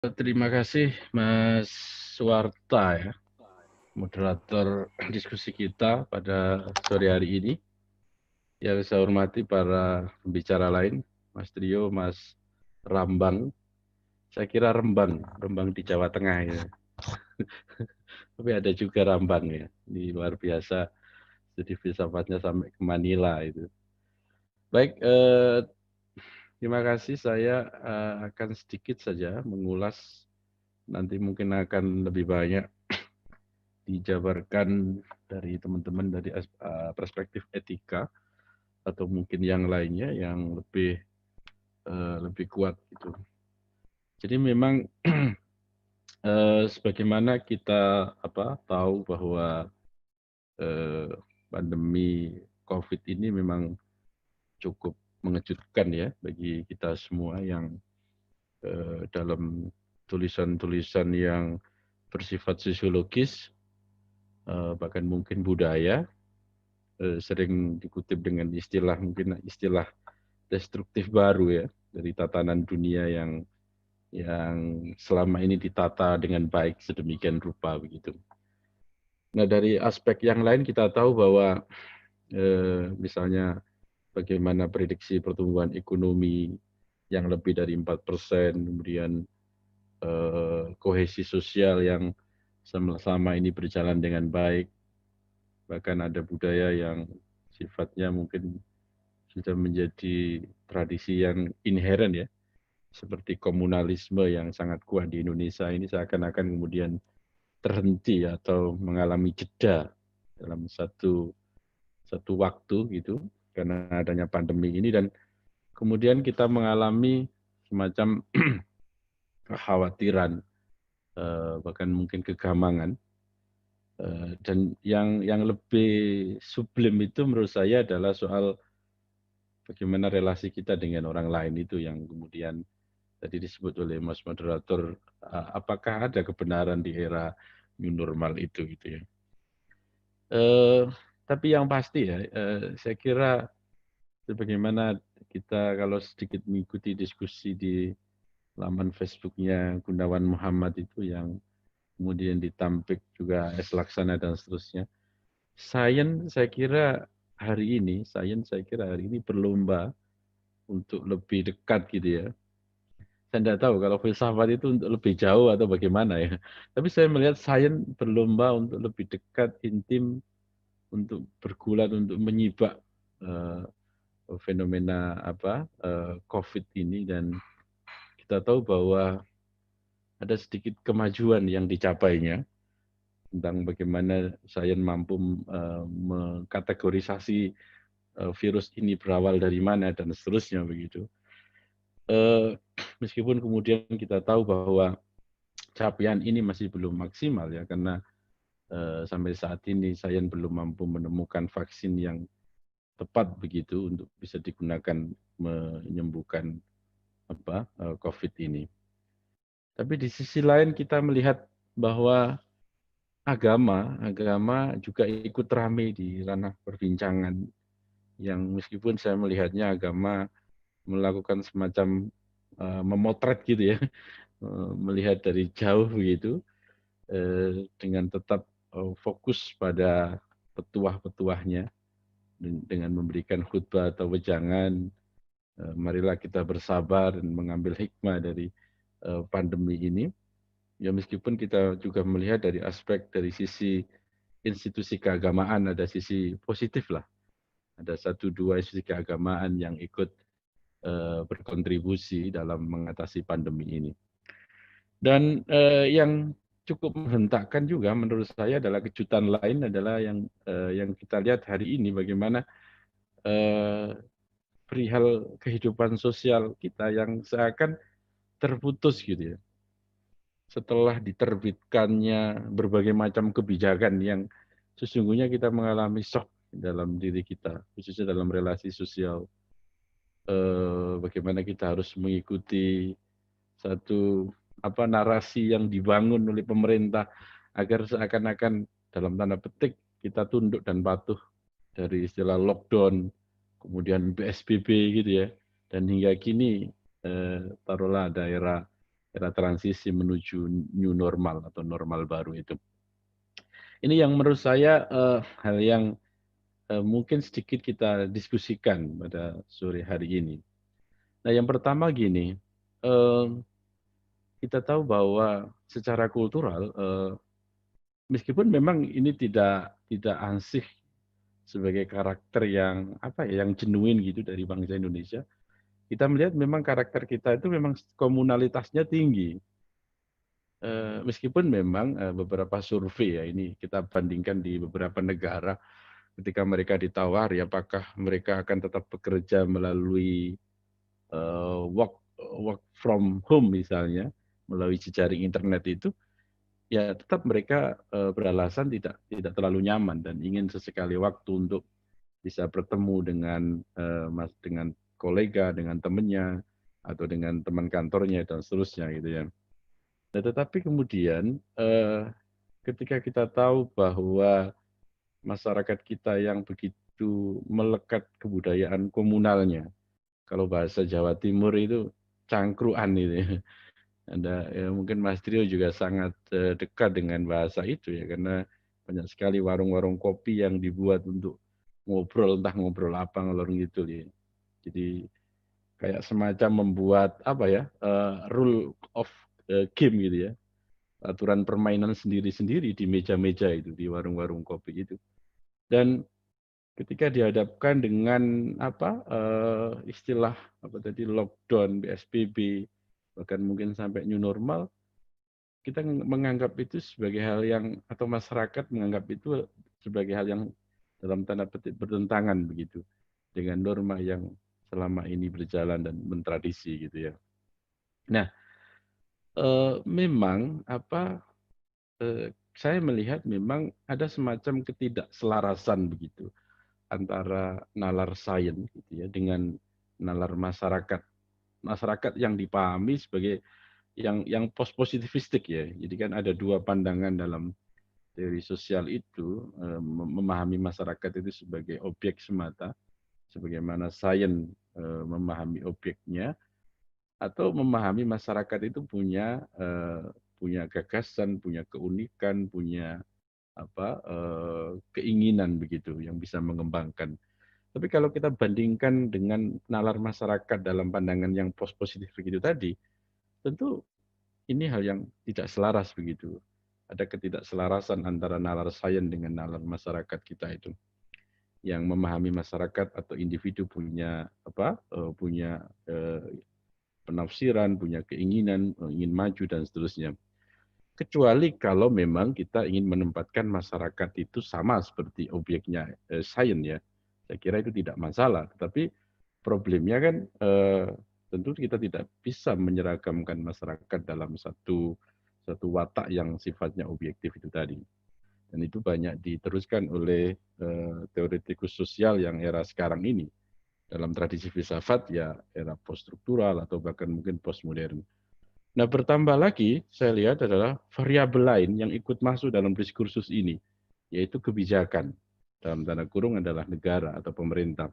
Terima kasih Mas Suwarta ya, moderator diskusi kita pada sore hari ini. Yang saya hormati para pembicara lain, Mas Trio, Mas Rambang. Saya kira Rembang di Jawa Tengah ya. Tapi ada juga Rambang ya. Ini luar biasa. Jadi filsafatnya sampai ke Manila itu. Baik, terima kasih. Saya akan sedikit saja mengulas. Nanti mungkin akan lebih banyak dijabarkan dari teman-teman dari perspektif etika atau mungkin yang lainnya yang lebih kuat gitu. Jadi memang sebagaimana kita tahu bahwa pandemi COVID ini memang cukup mengejutkan ya bagi kita semua yang dalam tulisan-tulisan yang bersifat sosiologis bahkan mungkin budaya sering dikutip dengan mungkin istilah destruktif baru ya dari tatanan dunia yang selama ini ditata dengan baik sedemikian rupa begitu. Nah dari aspek yang lain kita tahu bahwa misalnya bagaimana prediksi pertumbuhan ekonomi yang lebih dari 4%, kemudian kohesi sosial yang selama ini berjalan dengan baik, bahkan ada budaya yang sifatnya mungkin sudah menjadi tradisi yang inheren ya, seperti komunalisme yang sangat kuat di Indonesia ini seakan-akan kemudian terhenti atau mengalami jeda dalam satu waktu gitu karena adanya pandemi ini dan kemudian kita mengalami semacam kekhawatiran bahkan mungkin kegamangan dan yang lebih sublim itu menurut saya adalah soal bagaimana relasi kita dengan orang lain itu yang kemudian tadi disebut oleh Mas Moderator, apakah ada kebenaran di era new normal itu gitu ya. Tapi yang pasti ya, saya kira sebagaimana kita kalau sedikit mengikuti diskusi di laman Facebooknya Gunawan Muhammad itu yang kemudian ditampik juga S. Laksana dan seterusnya. Sains saya kira hari ini berlomba untuk lebih dekat gitu ya. Saya tidak tahu kalau filsafat itu untuk lebih jauh atau bagaimana ya. Tapi saya melihat sains berlomba untuk lebih dekat, intim, untuk bergulat, untuk menyibak eh, fenomena COVID ini dan kita tahu bahwa ada sedikit kemajuan yang dicapainya tentang bagaimana sains mampu mengkategorisasi virus ini berawal dari mana dan seterusnya begitu. Meskipun kemudian kita tahu bahwa capaian ini masih belum maksimal ya karena sampai saat ini sains belum mampu menemukan vaksin yang tepat begitu untuk bisa digunakan menyembuhkan COVID ini. Tapi di sisi lain kita melihat bahwa agama juga ikut ramai di ranah perbincangan yang meskipun saya melihatnya agama melakukan semacam memotret gitu ya, melihat dari jauh begitu, dengan tetap fokus pada petuah-petuahnya dengan memberikan khutbah atau wejangan, marilah kita bersabar dan mengambil hikmah dari pandemi ini. Ya meskipun kita juga melihat dari aspek dari sisi institusi keagamaan ada sisi positif lah. Ada satu dua institusi keagamaan yang ikut berkontribusi dalam mengatasi pandemi ini. Dan yang cukup menghentakkan juga menurut saya adalah kejutan lain adalah yang kita lihat hari ini bagaimana perihal kehidupan sosial kita yang seakan terputus gitu ya. Setelah diterbitkannya berbagai macam kebijakan yang sesungguhnya kita mengalami shock dalam diri kita, khususnya dalam relasi sosial. Bagaimana kita harus mengikuti satu narasi yang dibangun oleh pemerintah agar seakan-akan dalam tanda petik kita tunduk dan patuh dari istilah lockdown, kemudian PSBB gitu ya, dan hingga kini taruhlah daerah era transisi menuju new normal atau normal baru itu. Ini yang menurut saya hal yang mungkin sedikit kita diskusikan pada sore hari ini. Nah, yang pertama gini, eh, kita tahu bahwa secara kultural, meskipun memang ini tidak ansih sebagai karakter yang apa ya, yang genuine gitu dari bangsa Indonesia, kita melihat memang karakter kita itu memang komunalitasnya tinggi. Meskipun memang beberapa survei ya ini kita bandingkan di beberapa negara ketika mereka ditawari apakah mereka akan tetap bekerja melalui work work from home misalnya melalui jejaring internet itu ya tetap mereka beralasan tidak terlalu nyaman dan ingin sesekali waktu untuk bisa bertemu dengan kolega, dengan temannya atau dengan teman kantornya dan seterusnya gitu ya. Nah, tetapi kemudian ketika kita tahu bahwa masyarakat kita yang begitu melekat kebudayaan komunalnya, kalau bahasa Jawa Timur itu cangkruan itu ya. Anda ya, mungkin Mas Trio juga sangat dekat dengan bahasa itu ya karena banyak sekali warung-warung kopi yang dibuat untuk ngobrol entah ngobrol apa ngalor gitu ya. Jadi kayak semacam membuat apa ya rule of game gitu ya, aturan permainan sendiri-sendiri di meja-meja itu di warung-warung kopi itu. Dan ketika dihadapkan dengan apa istilah apa tadi lockdown, PSBB, bahkan mungkin sampai new normal, kita menganggap itu sebagai hal yang atau masyarakat menganggap itu sebagai hal yang dalam tanda petik bertentangan begitu dengan norma yang selama ini berjalan dan mentradisi gitu ya. Nah, memang apa saya melihat memang ada semacam ketidakselarasan begitu antara nalar sains gitu ya dengan nalar masyarakat. Masyarakat yang dipahami sebagai yang post positivistik ya. Jadi kan ada dua pandangan dalam teori sosial itu memahami masyarakat itu sebagai objek semata, sebagaimana sains memahami objeknya, atau memahami masyarakat itu punya gagasan, punya keunikan, punya apa keinginan begitu yang bisa mengembangkan. Tapi kalau kita bandingkan dengan nalar masyarakat dalam pandangan yang post positif begitu tadi, tentu ini hal yang tidak selaras begitu. Ada ketidakselarasan antara nalar sains dengan nalar masyarakat kita itu, yang memahami masyarakat atau individu punya punya penafsiran, punya keinginan, ingin maju dan seterusnya. Kecuali kalau memang kita ingin menempatkan masyarakat itu sama seperti objeknya sains ya, saya kira itu tidak masalah. Tetapi problemnya kan tentu kita tidak bisa menyeragamkan masyarakat dalam satu watak yang sifatnya objektif itu tadi. Dan itu banyak diteruskan oleh teoretikus sosial yang era sekarang ini. Dalam tradisi filsafat ya era poststruktural atau bahkan mungkin postmodern. Nah, bertambah lagi saya lihat adalah variabel lain yang ikut masuk dalam diskursus ini, yaitu kebijakan. Dalam tanda kurung adalah negara atau pemerintah.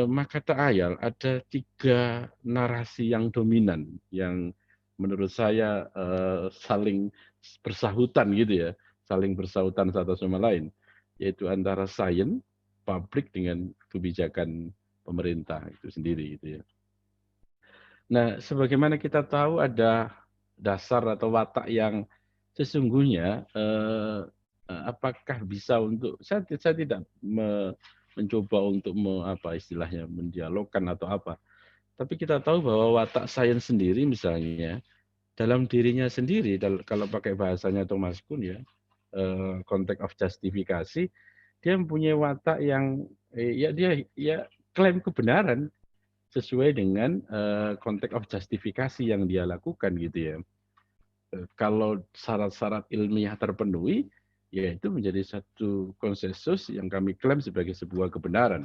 Maka tak ayal ada tiga narasi yang dominan, yang menurut saya saling bersahutan gitu ya, saling bersahutan satu sama lain, yaitu antara sains, publik dengan kebijakan pemerintah itu sendiri gitu ya. Nah, sebagaimana kita tahu ada dasar atau watak yang sesungguhnya apakah bisa untuk saya tidak mencoba untuk apa istilahnya mendialogkan atau apa. Tapi kita tahu bahwa watak sains sendiri misalnya dalam dirinya sendiri kalau pakai bahasanya Thomas Kuhn ya konteks of justifikasi dia mempunyai watak yang ya dia ya klaim kebenaran sesuai dengan konteks of justifikasi yang dia lakukan gitu ya. Kalau syarat-syarat ilmiah terpenuhi, ya itu menjadi satu konsensus yang kami klaim sebagai sebuah kebenaran.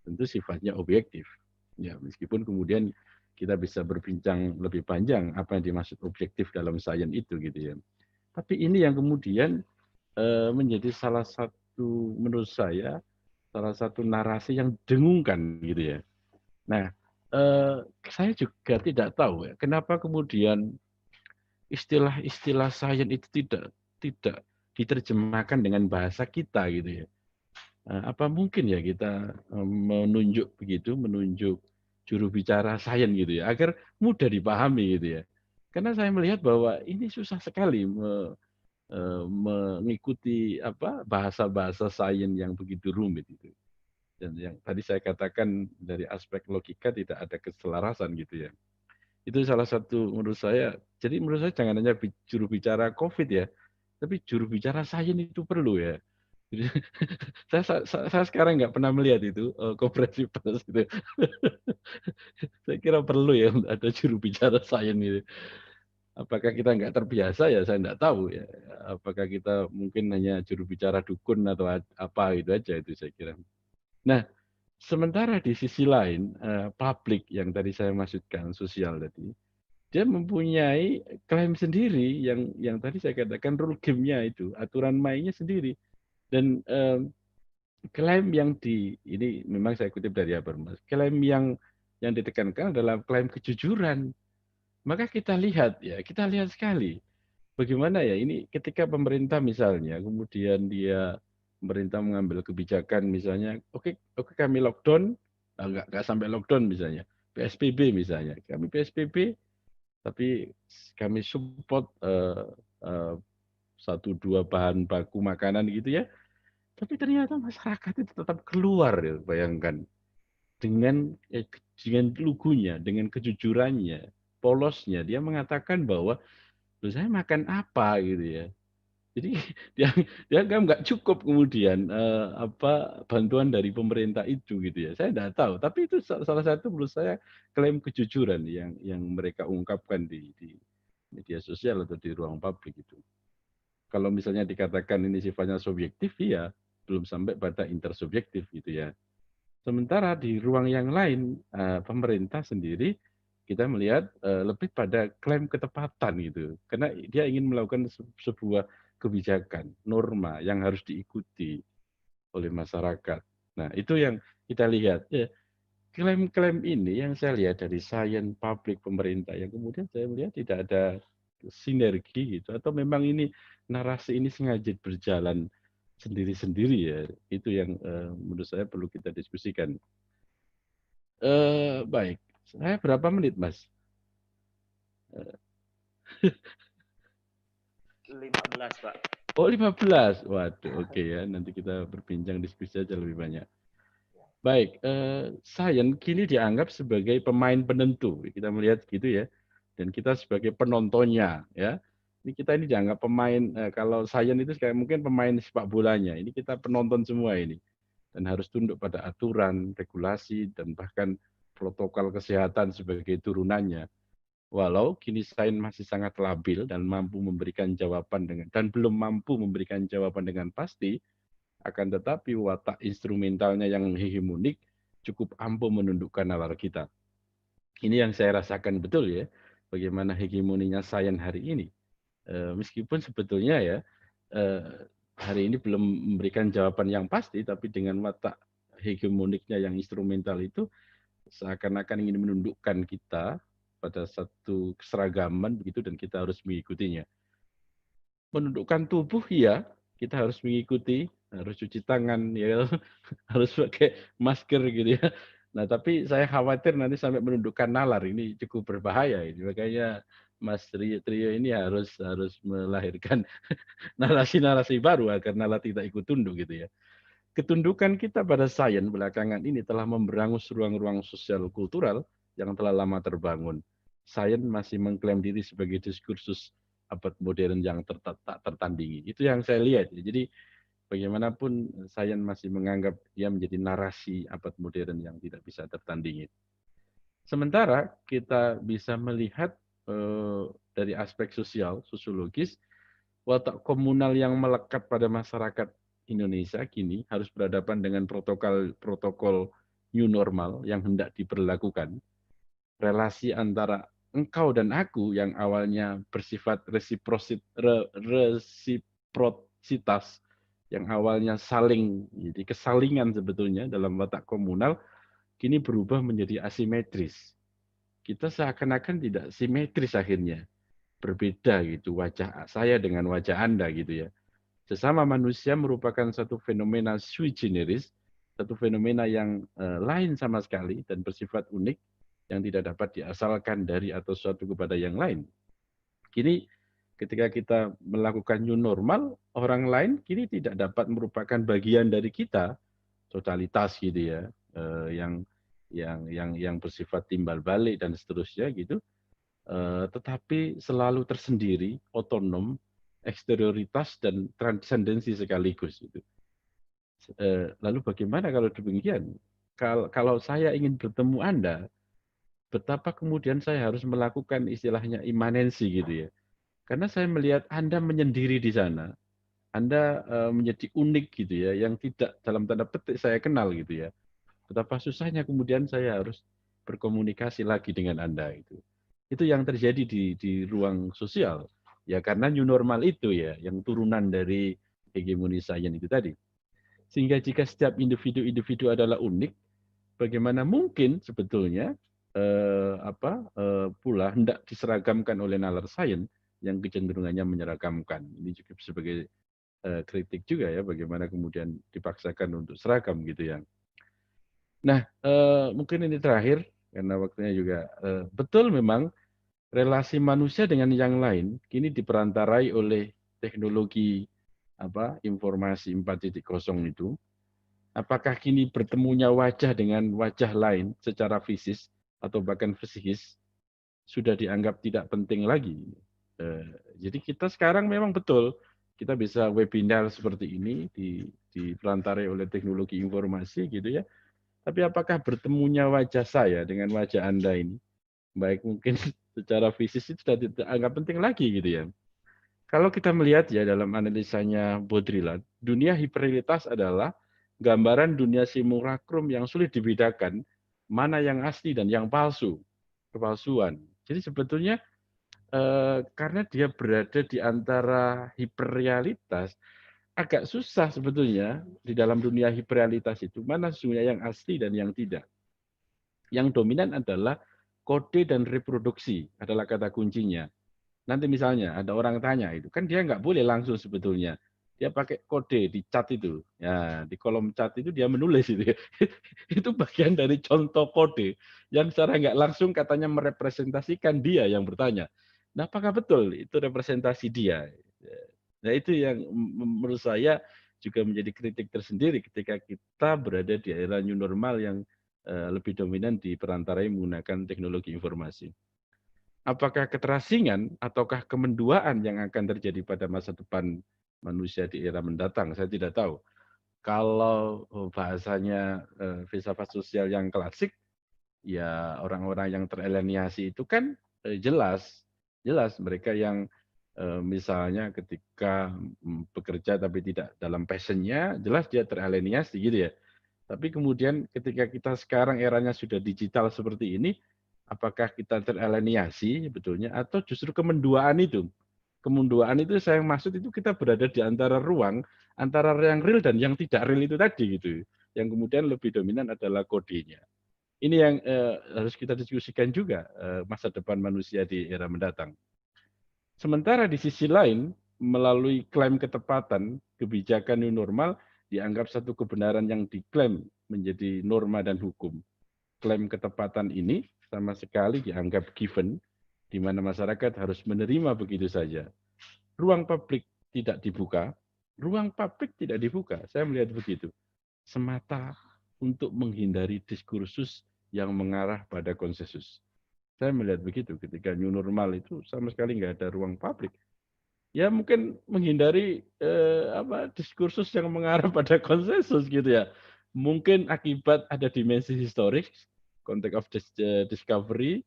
Tentu sifatnya objektif. Ya, meskipun kemudian kita bisa berbincang lebih panjang apa yang dimaksud objektif dalam sains itu gitu ya. Tapi ini yang kemudian menjadi salah satu menurut saya salah satu narasi yang dengungkan gitu ya. Nah, Saya juga tidak tahu ya, kenapa kemudian istilah-istilah sains itu tidak diterjemahkan dengan bahasa kita gitu ya. Apa mungkin ya kita menunjuk begitu, menunjuk juru bicara sains gitu ya, agar mudah dipahami gitu ya. Karena saya melihat bahwa ini susah sekali mengikuti apa bahasa-bahasa sains yang begitu rumit itu. Dan yang tadi saya katakan dari aspek logika tidak ada keselarasan gitu ya. Itu salah satu menurut saya. Jadi menurut saya jangan hanya juru bicara COVID ya, tapi juru bicara sains itu perlu ya. Jadi, saya sekarang nggak pernah melihat itu konferensi pers itu. Saya kira perlu ya ada juru bicara sains itu. Apakah kita nggak terbiasa ya saya nggak tahu ya. Apakah kita mungkin hanya juru bicara dukun atau apa gitu aja itu saya kira. Nah, sementara di sisi lain publik yang tadi saya maksudkan sosial tadi, dia mempunyai klaim sendiri yang tadi saya katakan rule game-nya itu, aturan mainnya sendiri. Dan klaim yang ini memang saya kutip dari Habermas, klaim yang ditekankan adalah klaim kejujuran. Maka kita lihat sekali bagaimana ya ini ketika pemerintah misalnya kemudian pemerintah mengambil kebijakan misalnya oke kami lockdown, nggak sampai lockdown misalnya PSBB misalnya kami PSBB tapi kami support satu dua bahan baku makanan gitu ya, tapi ternyata masyarakat itu tetap keluar ya, bayangkan dengan lugunya, dengan kejujurannya, polosnya dia mengatakan bahwa saya makan apa gitu ya. Jadi dia dia kan nggak cukup kemudian apa bantuan dari pemerintah itu gitu ya. Saya nggak tahu, tapi itu salah satu menurut saya klaim kejujuran yang mereka ungkapkan di media sosial atau di ruang publik itu. Kalau misalnya dikatakan ini sifatnya subjektif, ya belum sampai pada intersubjektif gitu ya. Sementara di ruang yang lain, pemerintah sendiri kita melihat lebih pada klaim ketepatan gitu. Karena dia ingin melakukan sebuah kebijakan, norma yang harus diikuti oleh masyarakat. Nah, itu yang kita lihat. Ya, klaim-klaim ini yang saya lihat dari sains publik pemerintah yang kemudian saya melihat tidak ada sinergi gitu atau memang ini narasi ini sengaja berjalan sendiri-sendiri ya, itu yang menurut saya perlu kita diskusikan. Baik, saya berapa menit Mas? 15, Pak. Oh 15, waduh oke ya, nanti kita berbincang diskusi aja lebih banyak. Baik, sains kini dianggap sebagai pemain penentu, kita melihat gitu ya, dan kita sebagai penontonnya ya. Ini kita ini dianggap pemain, kalau sains itu kayak mungkin pemain sepak bolanya, ini kita penonton semua ini. Dan harus tunduk pada aturan, regulasi, dan bahkan protokol kesehatan sebagai turunannya. Walau kini sains masih sangat labil dan mampu memberikan jawaban dan belum mampu memberikan jawaban dengan pasti, akan tetapi watak instrumentalnya yang hegemonik cukup ampuh menundukkan nalar kita. Ini yang saya rasakan betul ya, bagaimana hegemoninya sains hari ini. Meskipun sebetulnya ya hari ini belum memberikan jawaban yang pasti, tapi dengan watak hegemoniknya yang instrumental itu seakan-akan ingin menundukkan kita pada satu keseragaman begitu dan kita harus mengikutinya. Menundukkan tubuh ya, kita harus mengikuti, harus cuci tangan ya, harus pakai masker gitu ya. Nah, tapi saya khawatir nanti sampai menundukkan nalar, ini cukup berbahaya ini. Makanya Mas Trio ini harus melahirkan narasi-narasi baru agar nalar tidak ikut tunduk gitu ya. Ketundukan kita pada sains belakangan ini telah memberangus ruang-ruang sosial kultural yang telah lama terbangun. Sains masih mengklaim diri sebagai diskursus abad modern yang tak tertandingi. Itu yang saya lihat. Jadi bagaimanapun sains masih menganggap dia menjadi narasi abad modern yang tidak bisa tertandingi. Sementara kita bisa melihat dari aspek sosial, sosiologis, watak komunal yang melekat pada masyarakat Indonesia kini harus berhadapan dengan protokol new normal yang hendak diberlakukan. Relasi antara engkau dan aku yang awalnya bersifat resiprositas, yang awalnya saling, jadi kesalingan sebetulnya dalam watak komunal, kini berubah menjadi asimetris. Kita seakan-akan tidak simetris akhirnya. Berbeda gitu wajah saya dengan wajah Anda gitu ya. Sesama manusia merupakan satu fenomena sui generis, satu fenomena yang lain sama sekali dan bersifat unik yang tidak dapat diasalkan dari atau suatu kepada yang lain. Kini ketika kita melakukan new normal, orang lain kini tidak dapat merupakan bagian dari kita, totalitas gitu ya, yang bersifat timbal balik dan seterusnya gitu, tetapi selalu tersendiri, otonom, eksterioritas dan transendensi sekaligus gitu. Lalu bagaimana kalau demikian? Kalau saya ingin bertemu Anda, betapa kemudian saya harus melakukan istilahnya imanensi gitu ya. Karena saya melihat Anda menyendiri di sana. Anda menjadi unik gitu ya, yang tidak dalam tanda petik saya kenal gitu ya. Betapa susahnya kemudian saya harus berkomunikasi lagi dengan Anda itu. Itu yang terjadi di ruang sosial. Ya karena new normal itu ya, yang turunan dari hegemoni sains itu tadi. Sehingga jika setiap individu-individu adalah unik, bagaimana mungkin sebetulnya pula hendak diseragamkan oleh nalar sains yang kecenderungannya menyeragamkan. Ini juga sebagai kritik juga ya, bagaimana kemudian dipaksakan untuk seragam gitu ya. Nah, mungkin ini terakhir karena waktunya juga betul memang relasi manusia dengan yang lain kini diperantarai oleh teknologi informasi 4.0 itu. Apakah kini bertemunya wajah dengan wajah lain secara fisis atau bahkan psikis sudah dianggap tidak penting lagi. Jadi kita sekarang memang betul kita bisa webinar seperti ini diperantarai oleh teknologi informasi gitu ya. Tapi apakah bertemunya wajah saya dengan wajah Anda ini, baik mungkin secara fisik itu sudah tidak anggap penting lagi gitu ya. Kalau kita melihat ya dalam analisanya Baudrillard, dunia hiperrealitas adalah gambaran dunia simulacrum yang sulit dibedakan mana yang asli dan yang palsu, kepalsuan. Jadi sebetulnya karena dia berada di antara hiperrealitas, agak susah sebetulnya di dalam dunia hiperrealitas itu mana sesungguhnya yang asli dan yang tidak. Yang dominan adalah kode dan reproduksi adalah kata kuncinya. Nanti misalnya ada orang tanya itu, kan dia nggak boleh langsung sebetulnya. Dia pakai kode di chat itu. Ya, di kolom chat itu dia menulis itu. Itu bagian dari contoh kode yang secara nggak langsung katanya merepresentasikan dia yang bertanya. Nah, apakah betul itu representasi dia? Nah, itu yang menurut saya juga menjadi kritik tersendiri ketika kita berada di era new normal yang lebih dominan diperantarai menggunakan teknologi informasi. Apakah keterasingan ataukah kemenduaan yang akan terjadi pada masa depan manusia di era mendatang? Saya tidak tahu. Kalau bahasanya filsafat sosial yang klasik, ya orang-orang yang teraleniasi itu kan jelas mereka yang misalnya ketika bekerja tapi tidak dalam passionnya, jelas dia teraleniasi gitu ya. Tapi kemudian ketika kita sekarang eranya sudah digital seperti ini, apakah kita teraleniasi sebetulnya atau justru kemenduaan itu? Kemenduaan itu saya maksud itu kita berada di antara ruang antara yang real dan yang tidak real itu tadi gitu. Yang kemudian lebih dominan adalah kodenya. Ini yang harus kita diskusikan juga masa depan manusia di era mendatang. Sementara di sisi lain, melalui klaim ketepatan, kebijakan new normal dianggap satu kebenaran yang diklaim menjadi norma dan hukum. Klaim ketepatan ini sama sekali dianggap given, di mana masyarakat harus menerima begitu saja. Ruang publik tidak dibuka, saya melihat begitu. Semata untuk menghindari diskursus yang mengarah pada konsensus. Saya melihat begitu ketika new normal itu sama sekali nggak ada ruang publik. Ya mungkin menghindari diskursus yang mengarah pada konsensus gitu ya. Mungkin akibat ada dimensi historis, konteks of discovery,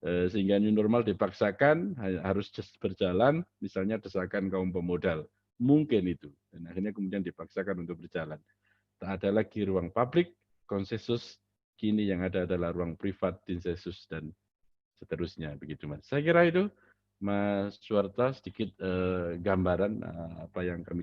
sehingga new normal dipaksakan harus berjalan, misalnya desakan kaum pemodal. Mungkin itu. Dan akhirnya kemudian dipaksakan untuk berjalan. Tak ada lagi ruang publik, konsensus, kini yang ada adalah ruang privat, dissensus, dan seterusnya. Begitu Mas. Saya kira itu Mas Suwarta sedikit gambaran apa yang kami